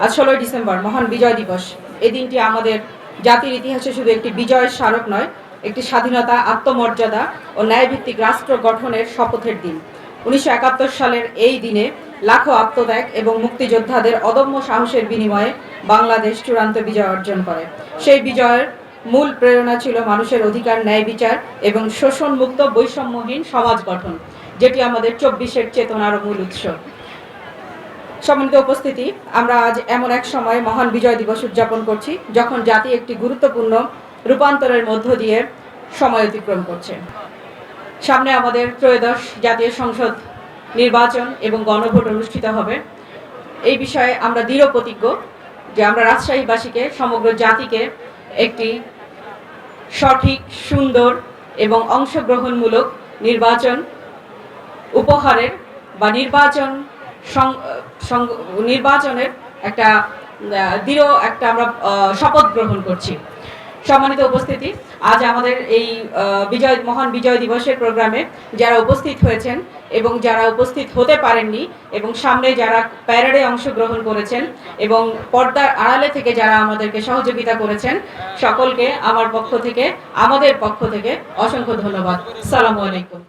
আজ 16 ডিসেম্বর মহান বিজয় দিবস। এই দিনটি আমাদের জাতির ইতিহাসে শুধু একটি বিজয়ের স্মারক নয়, একটি স্বাধীনতা, আত্মমর্যাদা ও ন্যায়ভিত্তিক রাষ্ট্র গঠনের শপথের দিন। 1971 সালের এই দিনে লাখো আত্মত্যাগ এবং মুক্তিযোদ্ধাদের অদম্য সাহসের বিনিময়ে বাংলাদেশ চূড়ান্ত বিজয় অর্জন করে। সেই বিজয়ের মূল প্রেরণা ছিল মানুষের অধিকার, ন্যায় বিচার এবং শোষণমুক্ত বৈষম্যহীন সমাজ গঠন, যেটি আমাদের 24-এর চেতনার মূল উৎস। সম্মানিত উপস্থিতি, আমরা আজ এমন এক সময় মহান বিজয় দিবস উদযাপন করছি যখন জাতি একটি গুরুত্বপূর্ণ রূপান্তরের মধ্য দিয়ে সময় অতিক্রম করছে। সামনে আমাদের ত্রয়োদশ জাতীয় সংসদ নির্বাচন এবং গণভোট অনুষ্ঠিত হবে। এই বিষয়ে আমরা দৃঢ় প্রতিজ্ঞ যে আমরা রাজশাহীবাসীকে, সমগ্র জাতিকে একটি সঠিক, সুন্দর এবং অংশগ্রহণমূলক নির্বাচন উপহারের বা নির্বাচনের একটা দৃঢ় আমরা শপথ গ্রহণ করছি। সম্মানিত উপস্থিতি, আজ আমাদের এই মহান বিজয় দিবসের প্রোগ্রামে যারা উপস্থিত হয়েছেন এবং যারা উপস্থিত হতে পারেননি এবং সামনে যারা প্যারেডে অংশগ্রহণ করেছেন এবং পর্দার আড়ালে থেকে যারা আমাদেরকে সহযোগিতা করেছেন, সকলকে আমাদের পক্ষ থেকে অসংখ্য ধন্যবাদ। আসসালামু আলাইকুম।